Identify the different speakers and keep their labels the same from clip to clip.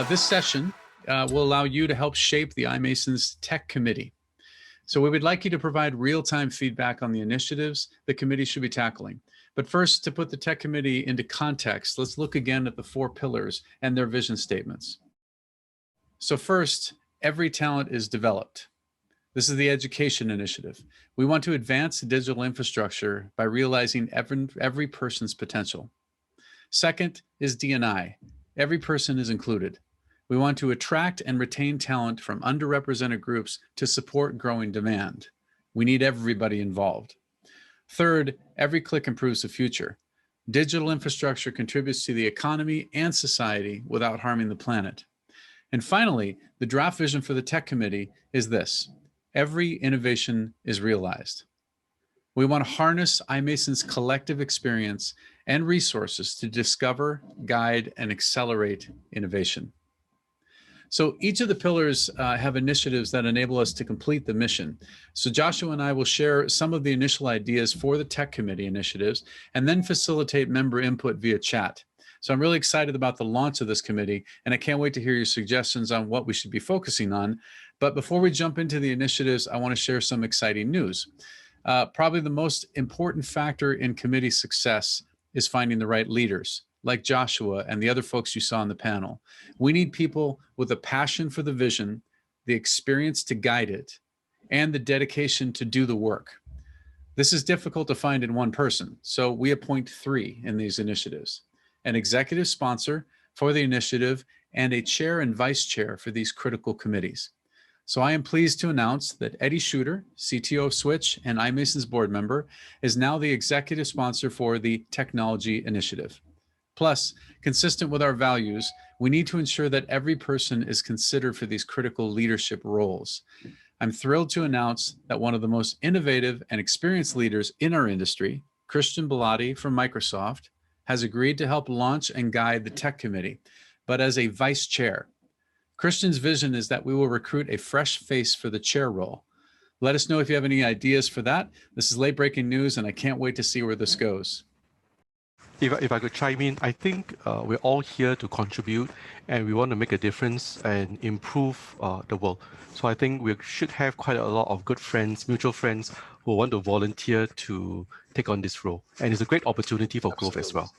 Speaker 1: This session will allow you to help shape the iMasons Tech Committee. So we would like you to provide real-time feedback on the initiatives the committee should be tackling. But first, to put the Tech Committee into context, let's look again at the 4 pillars and their vision statements. So first, every talent is developed. This is the education initiative. We want to advance digital infrastructure by realizing every person's potential. Second is D&I. Every person is included. We want to attract and retain talent from underrepresented groups to support growing demand. We need everybody involved. Third, every click improves the future. Digital infrastructure contributes to the economy and society without harming the planet. And finally, the draft vision for the Tech Committee is this: every innovation is realized. We want to harness iMason's collective experience and resources to discover, guide, and accelerate innovation. So each of the pillars have initiatives that enable us to complete the mission. So Joshua and I will share some of the initial ideas for the Tech Committee initiatives and then facilitate member input via chat. So I'm really excited about the launch of this committee, and I can't wait to hear your suggestions on what we should be focusing on. But before we jump into the initiatives, I want to share some exciting news. Probably the most important factor in committee success is finding the right leaders, like Joshua and the other folks you saw on the panel. We need people with a passion for the vision, the experience to guide it, and the dedication to do the work. This is difficult to find in one person, so we appoint 3 in these initiatives: an executive sponsor for the initiative and a chair and vice chair for these critical committees. So I am pleased to announce that Eddie Shooter, CTO of Switch and iMason's board member, is now the executive sponsor for the Technology Initiative. Plus, consistent with our values, we need to ensure that every person is considered for these critical leadership roles. I'm thrilled to announce that one of the most innovative and experienced leaders in our industry, Christian Bellotti from Microsoft, has agreed to help launch and guide the Tech Committee, but as a vice chair. Christian's vision is that we will recruit a fresh face for the chair role. Let us know if you have any ideas for that. This is late breaking news, and I can't wait to see where this goes.
Speaker 2: If I could chime in, I think we're all here to contribute, and we want to make a difference and improve the world. So I think we should have quite a lot of good friends, mutual friends, who want to volunteer to take on this role. And it's a great opportunity for growth as well.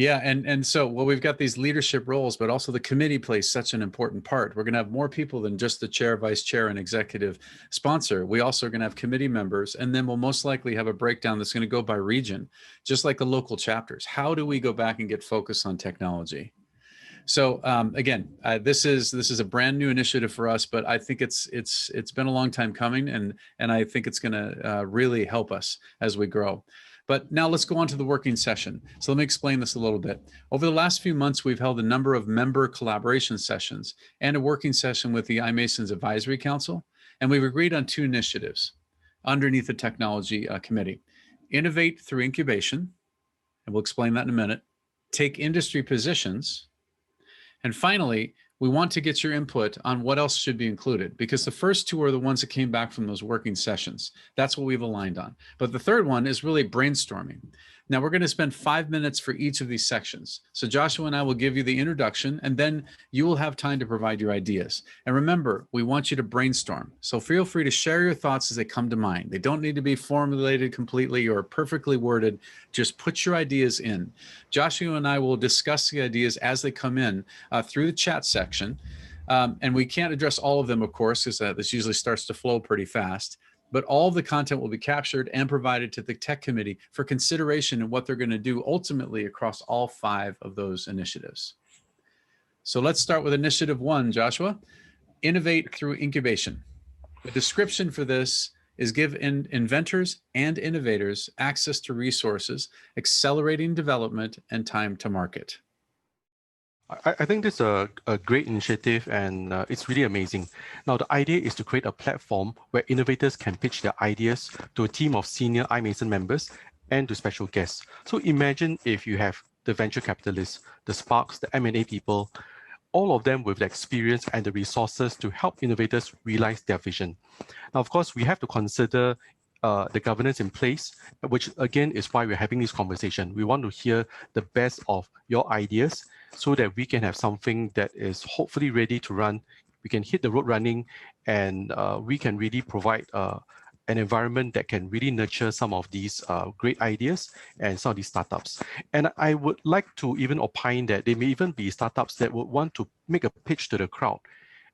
Speaker 1: Yeah, and so, well, we've got these leadership roles, but also the committee plays such an important part. We're going to have more people than just the chair, vice chair, and executive sponsor. We also are going to have committee members, and then we'll most likely have a breakdown that's going to go by region, just like the local chapters. How do we go back and get focused on technology? So again, this is a brand new initiative for us, but I think it's been a long time coming, and I think it's going to really help us as we grow. But now let's go on to the working session. So let me explain this a little bit. Over the last few months, we've held a number of member collaboration sessions and a working session with the iMasons Advisory Council, and we've agreed on 2 initiatives underneath the Technology Committee. Innovate through incubation, and we'll explain that in a minute. Take industry positions. And finally, we want to get your input on what else should be included, because the first 2 are the ones that came back from those working sessions. That's what we've aligned on. But the third one is really brainstorming. Now we're going to spend 5 minutes for each of these sections. So Joshua and I will give you the introduction, and then you will have time to provide your ideas. And remember, we want you to brainstorm. So feel free to share your thoughts as they come to mind. They don't need to be formulated completely or perfectly worded. Just put your ideas in. Joshua and I will discuss the ideas as they come in through the chat section. And we can't address all of them, of course, because this usually starts to flow pretty fast. But all of the content will be captured and provided to the Tech Committee for consideration in what they're going to do ultimately across all 5 of those initiatives. So let's start with Initiative 1, Joshua. Innovate through incubation. The description for this is give inventors and innovators access to resources, accelerating development and time to market.
Speaker 2: I think this is a great initiative, and it's really amazing. Now, the idea is to create a platform where innovators can pitch their ideas to a team of senior iMason members and to special guests. So imagine if you have the venture capitalists, the sparks, the M&A people, all of them with the experience and the resources to help innovators realize their vision. Now, of course, we have to consider the governance in place, which again is why we're having this conversation. We want to hear the best of your ideas so that we can have something that is hopefully ready to run. We can hit the road running, and we can really provide an environment that can really nurture some of these great ideas and some of these startups. And I would like to even opine that there may even be startups that would want to make a pitch to the crowd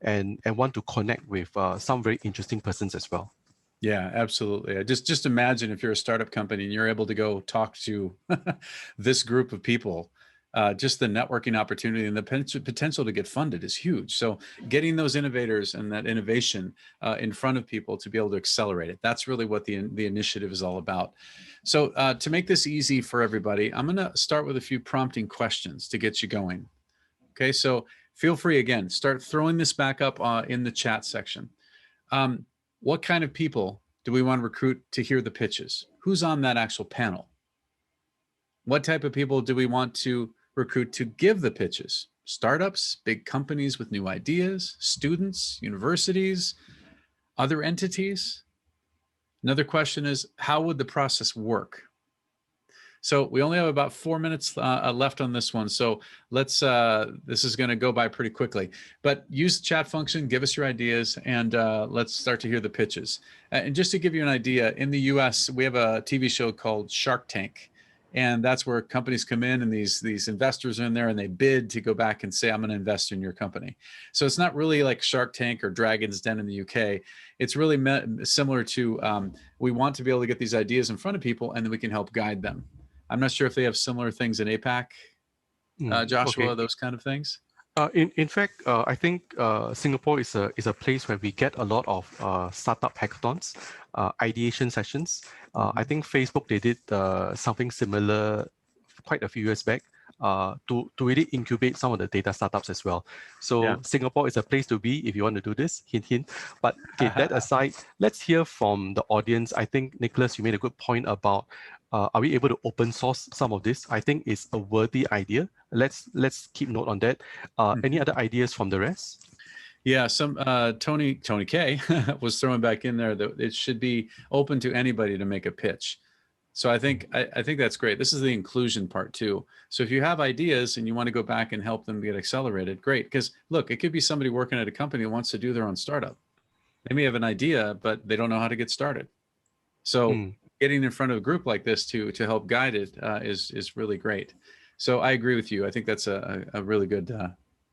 Speaker 2: and want to connect with some very interesting persons as well.
Speaker 1: Yeah, absolutely. Just imagine if you're a startup company and you're able to go talk to this group of people. Just the networking opportunity and the potential to get funded is huge. So getting those innovators and that innovation in front of people to be able to accelerate it, that's really what the initiative is all about. So to make this easy for everybody, I'm going to start with a few prompting questions to get you going. Okay, so feel free, again, start throwing this back up in the chat section. What kind of people do we want to recruit to hear the pitches? Who's on that actual panel? What type of people do we want to recruit to give the pitches? Startups, big companies with new ideas, students, universities, other entities? Another question is, how would the process work? So we only have about 4 minutes left on this one. So let's, this is going to go by pretty quickly, but use the chat function, give us your ideas, and let's start to hear the pitches. And just to give you an idea, in the US, we have a TV show called Shark Tank. And that's where companies come in and these investors are in there and they bid to go back and say, I'm going to invest in your company. So it's not really like Shark Tank or Dragon's Den in the UK. It's really similar to, we want to be able to get these ideas in front of people and then we can help guide them. I'm not sure if they have similar things in APAC, Joshua,
Speaker 2: Okay.
Speaker 1: those kind of things.
Speaker 2: In fact, I think Singapore is a place where we get a lot of startup hackathons, ideation sessions. I think Facebook, they did something similar quite a few years back to really incubate some of the data startups as well. So
Speaker 1: Yeah.
Speaker 2: Singapore is a place to be if you want to do this, hint, hint. But okay, that aside, let's hear from the audience. I think, Nicholas, you made a good point about are we able to open source some of this? I think it's a worthy idea. Let's keep note on that. Any other ideas from the rest?
Speaker 1: Yeah, some Tony K was throwing back in there that it should be open to anybody to make a pitch. So I think that's great. This is the inclusion part too. So if you have ideas and you want to go back and help them get accelerated, great. Because look, it could be somebody working at a company who wants to do their own startup. They may have an idea, but they don't know how to get started. So getting in front of a group like this to help guide it is really great. So I agree with you. I think that's a really good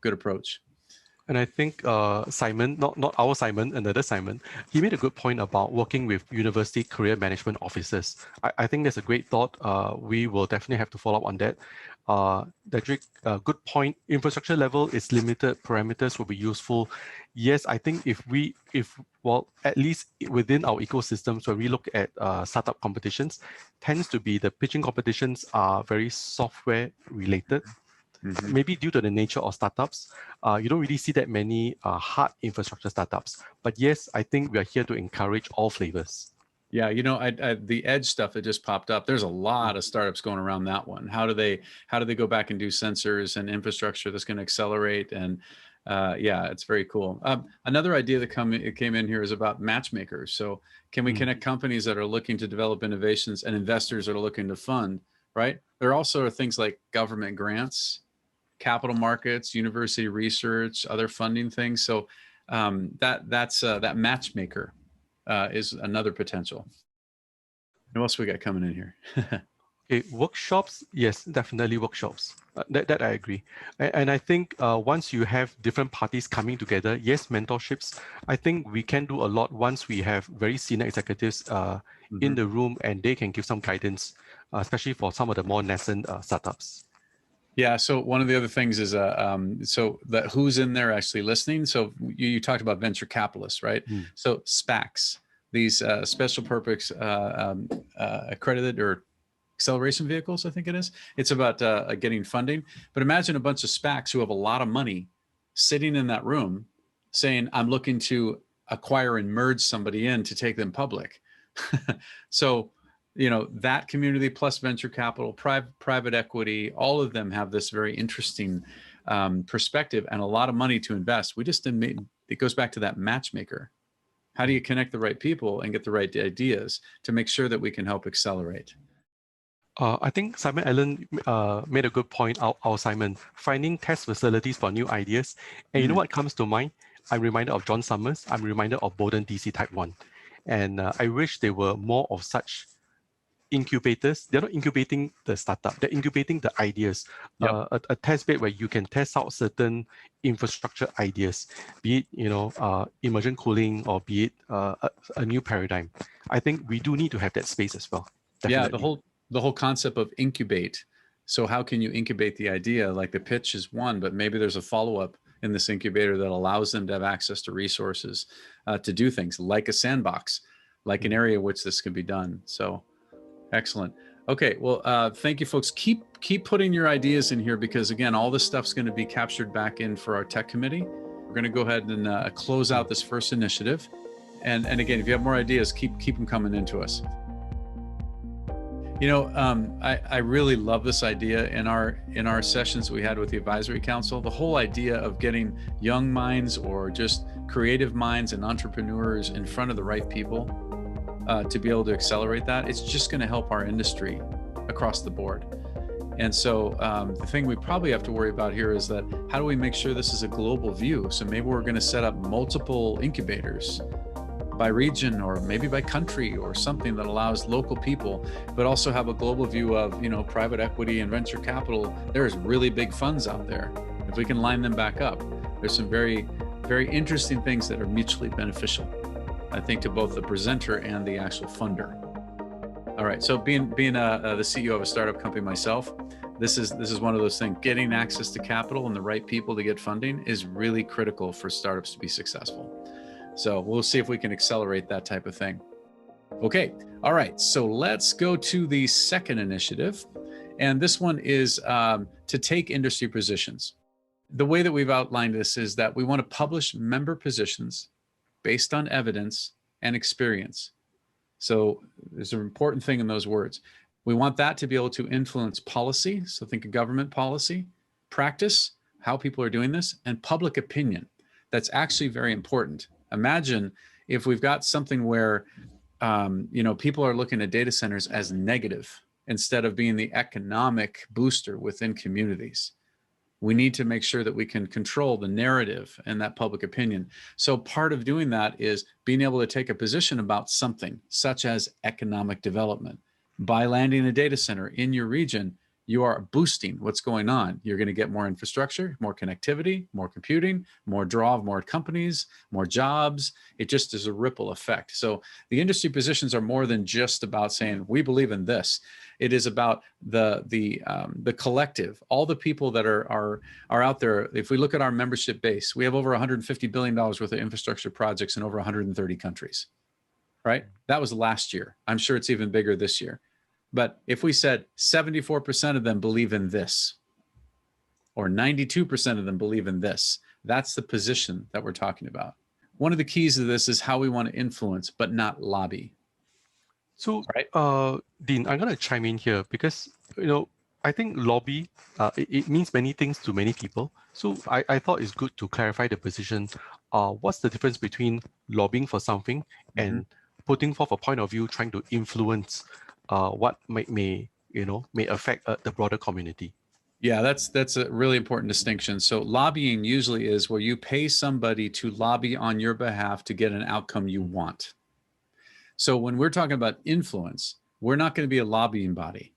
Speaker 1: approach.
Speaker 2: And I think Simon, not our Simon, another Simon, he made a good point about working with university career management officers. I think that's a great thought. We will definitely have to follow up on that. Dedrick, good point. Infrastructure level is limited. Parameters will be useful. Yes, I think if at least within our ecosystems, when we look at startup competitions, tends to be the pitching competitions are very software related. Maybe due to the nature of startups, you don't really see that many hard infrastructure startups. But yes, I think we are here to encourage all flavors.
Speaker 1: Yeah, you know, the edge stuff that just popped up, there's a lot of startups going around that one. How do they go back and do sensors and infrastructure that's going to accelerate? And yeah, it's very cool. Another idea that came in here is about matchmakers. So can we connect companies that are looking to develop innovations and investors that are looking to fund, right? There also are things like government grants, capital markets, university research, other funding things. So that matchmaker is another potential. And what else we got coming in here?
Speaker 2: Okay, workshops, yes, definitely workshops. That I agree. And I think once you have different parties coming together, yes, mentorships, I think we can do a lot once we have very senior executives in the room and they can give some guidance, especially for some of the more nascent startups.
Speaker 1: Yeah. So one of the other things is so that who's in there actually listening. So you talked about venture capitalists, right? So SPACs, these special purpose accredited or acceleration vehicles, I think it is. It's about getting funding. But imagine a bunch of SPACs who have a lot of money sitting in that room saying, I'm looking to acquire and merge somebody in to take them public. So you know, that community plus venture capital, private equity, all of them have this very interesting perspective and a lot of money to invest. We just didn't, it goes back to that matchmaker. How do you connect the right people and get the right ideas to make sure that we can help accelerate?
Speaker 2: I think Simon Allen made a good point, our Simon, finding test facilities for new ideas. And you know what comes to mind? I'm reminded of John Summers. I'm reminded of Bowden DC Type 1. And I wish there were more of such incubators. They're not incubating the startup, they're incubating the ideas.
Speaker 1: Yep.
Speaker 2: A test bed where you can test out certain infrastructure ideas, be it immersion cooling or be it a new paradigm. I think we do need to have that space as well. Definitely.
Speaker 1: Yeah, the whole concept of incubate. So how can you incubate the idea? Like the pitch is one, but maybe there's a follow-up in this incubator that allows them to have access to resources to do things like a sandbox, like an area which this can be done. So excellent. Okay, well, thank you, folks. Keep putting your ideas in here because, again, all this stuff's going to be captured back in for our tech committee. We're going to go ahead and close out this first initiative. And again, if you have more ideas, keep them coming into us. You know, I really love this idea in our sessions we had with the advisory council. The whole idea of getting young minds or just creative minds and entrepreneurs in front of the right people to be able to accelerate that, it's just going to help our industry across the board. And so the thing we probably have to worry about here is that how do we make sure this is a global view? So maybe we're going to set up multiple incubators by region or maybe by country or something that allows local people, but also have a global view of, you know, private equity and venture capital. There's really big funds out there. If we can line them back up, there's some very, very interesting things that are mutually beneficial, I think, to both the presenter and the actual funder. All right, so being the CEO of a startup company myself, this is one of those things. Getting access to capital and the right people to get funding is really critical for startups to be successful. So we'll see if we can accelerate that type of thing. Okay, all right, so let's go to the second initiative. And this one is to take industry positions. The way that we've outlined this is that we want to publish member positions based on evidence and experience. So there's an important thing in those words. We want that to be able to influence policy. So think of government policy, practice, how people are doing this, and public opinion. That's actually very important. Imagine if we've got something where, you know, people are looking at data centers as negative instead of being the economic booster within communities. We need to make sure that we can control the narrative and that public opinion. So part of doing that is being able to take a position about something such as economic development. By landing a data center in your region, you are boosting what's going on. You're going to get more infrastructure, more connectivity, more computing, more draw of more companies, more jobs. It just is a ripple effect. So the industry positions are more than just about saying, we believe in this. It is about the collective, all the people that are out there. If we look at our membership base, we have over $150 billion worth of infrastructure projects in over 130 countries, right? That was last year. I'm sure it's even bigger this year. But if we said 74% of them believe in this, or 92% of them believe in this, that's the position that we're talking about. One of the keys to this is how we want to influence, but not lobby.
Speaker 2: So,
Speaker 1: right?
Speaker 2: Dean, I'm going to chime in here because, you know, I think lobby, it means many things to many people. So I thought it's good to clarify the position. What's the difference between lobbying for something and putting forth a point of view, trying to influence what may affect the broader community?
Speaker 1: Yeah, that's a really important distinction. So lobbying usually is where you pay somebody to lobby on your behalf to get an outcome you want. So when we're talking about influence, we're not going to be a lobbying body.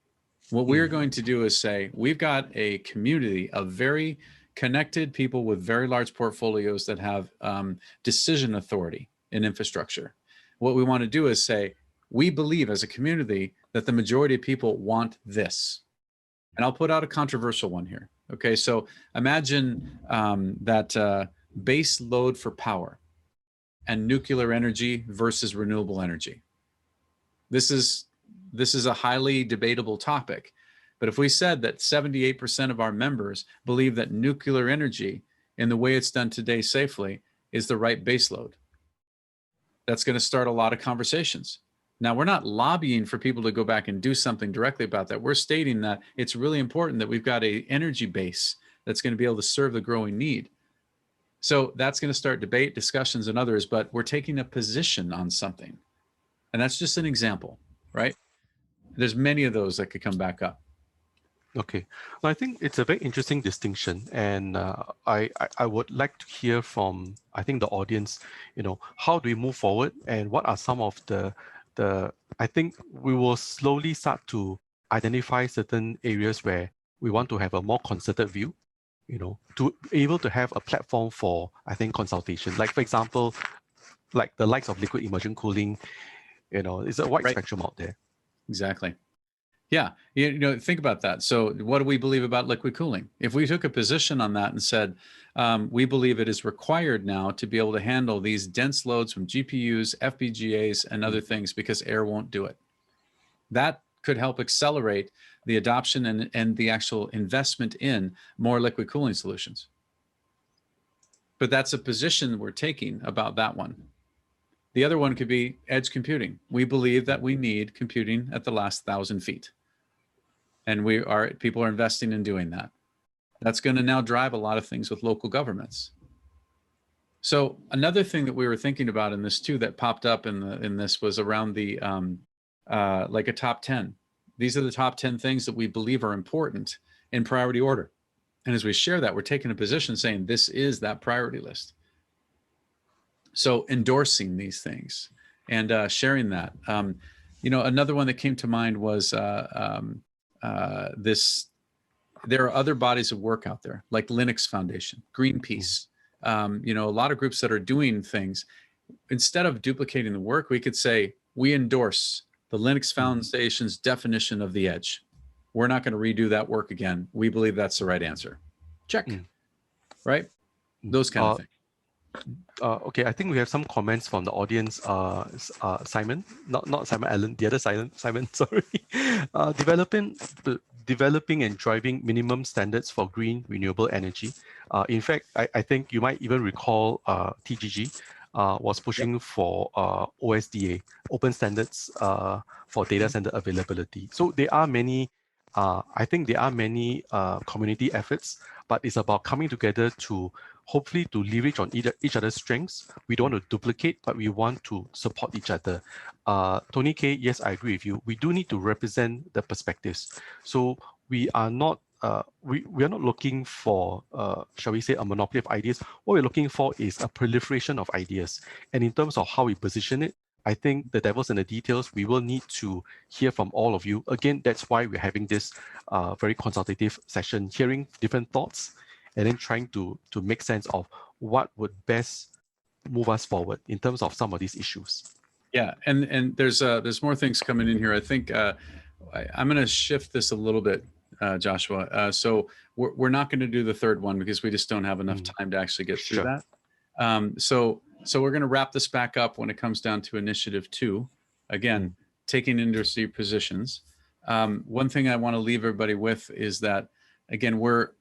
Speaker 1: What we're going to do is say, we've got a community of very connected people with very large portfolios that have decision authority in infrastructure. What we want to do is say, we believe as a community that the majority of people want this. And I'll put out a controversial one here. Okay, so imagine that base load for power and nuclear energy versus renewable energy. This is a highly debatable topic. But if we said that 78% of our members believe that nuclear energy, in the way it's done today safely, is the right baseload, that's going to start a lot of conversations. Now, we're not lobbying for people to go back and do something directly about that. We're stating that it's really important that we've got an energy base that's going to be able to serve the growing need. So that's going to start debate, discussions, and others, but we're taking a position on something. And that's just an example, right? There's many of those that could come back up.
Speaker 2: Okay, well, I think it's a very interesting distinction, and I would like to hear from, I think, the audience. How do we move forward, and what are some of the I think we will slowly start to identify certain areas where we want to have a more concerted view, to be able to have a platform for, I think, consultation. Like, for example, like the likes of liquid immersion cooling, it's a wide spectrum out there.
Speaker 1: Exactly. Yeah, think about that. So what do we believe about liquid cooling? If we took a position on that and said, we believe it is required now to be able to handle these dense loads from GPUs, FPGAs, and other things because air won't do it. That could help accelerate the adoption and the actual investment in more liquid cooling solutions. But that's a position we're taking about that one. The other one could be edge computing. We believe that we need computing at the last 1,000 feet. And people are investing in doing that. That's going to now drive a lot of things with local governments. So another thing that we were thinking about in this too that popped up in this was around the like a top 10. These are the top 10 things that we believe are important in priority order. And as we share that, we're taking a position saying this is that priority list. So endorsing these things and sharing that. Another one that came to mind was there are other bodies of work out there like Linux Foundation, Greenpeace, a lot of groups that are doing things. Instead of duplicating the work, we could say, we endorse the Linux Foundation's definition of the edge. We're not going to redo that work again. We believe that's the right answer. Check. Right? Those kind of things.
Speaker 2: Okay, I think we have some comments from the audience. Simon, not Simon Allen, the other Simon, sorry. Developing and driving minimum standards for green renewable energy. In fact, I think you might even recall TGG was pushing for OSDA, open standards for data center availability. So there are many, I think there are many community efforts, but it's about coming together to hopefully to leverage on each other's strengths. We don't want to duplicate, but we want to support each other. Tony K, yes, I agree with you. We do need to represent the perspectives. So we are not we are not looking for, shall we say, a monopoly of ideas. What we're looking for is a proliferation of ideas. And in terms of how we position it, I think the devil's in the details. We will need to hear from all of you. Again, that's why we're having this very consultative session, hearing different thoughts, and then trying to make sense of what would best move us forward in terms of some of these issues.
Speaker 1: Yeah, and there's more things coming in here. I think I'm going to shift this a little bit, Joshua. So we're not going to do the third one because we just don't have enough time to actually get through that. So we're going to wrap this back up when it comes down to Initiative 2. Again, taking industry positions. One thing I want to leave everybody with is that, again, we're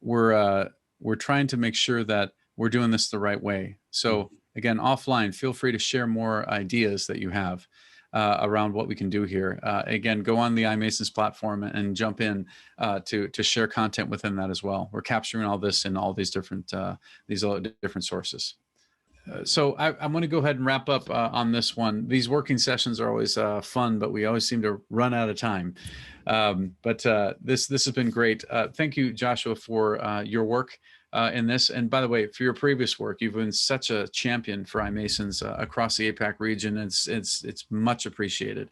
Speaker 1: trying to make sure that we're doing this the right way. So again, offline, feel free to share more ideas that you have around what we can do here. Again, go on the iMasons platform and jump in to share content within that as well. We're capturing all this in all these different sources. So I'm going to go ahead and wrap up on this one. These working sessions are always fun, but we always seem to run out of time. But this has been great. Thank you, Joshua, for your work in this. And by the way, for your previous work, you've been such a champion for iMasons across the APAC region. It's much appreciated.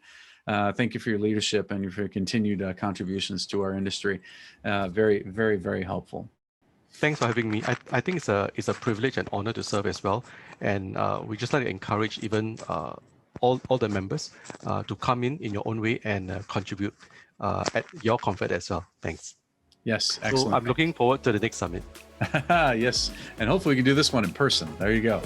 Speaker 1: Thank you for your leadership and for your continued contributions to our industry. Very, very, very helpful.
Speaker 2: Thanks for having me. I think it's a privilege and honor to serve as well. And we just like to encourage even all the members to come in your own way and contribute at your comfort as well. Thanks.
Speaker 1: Yes, excellent.
Speaker 2: So I'm looking forward to the next summit.
Speaker 1: Yes, and hopefully we can do this one in person. There you go.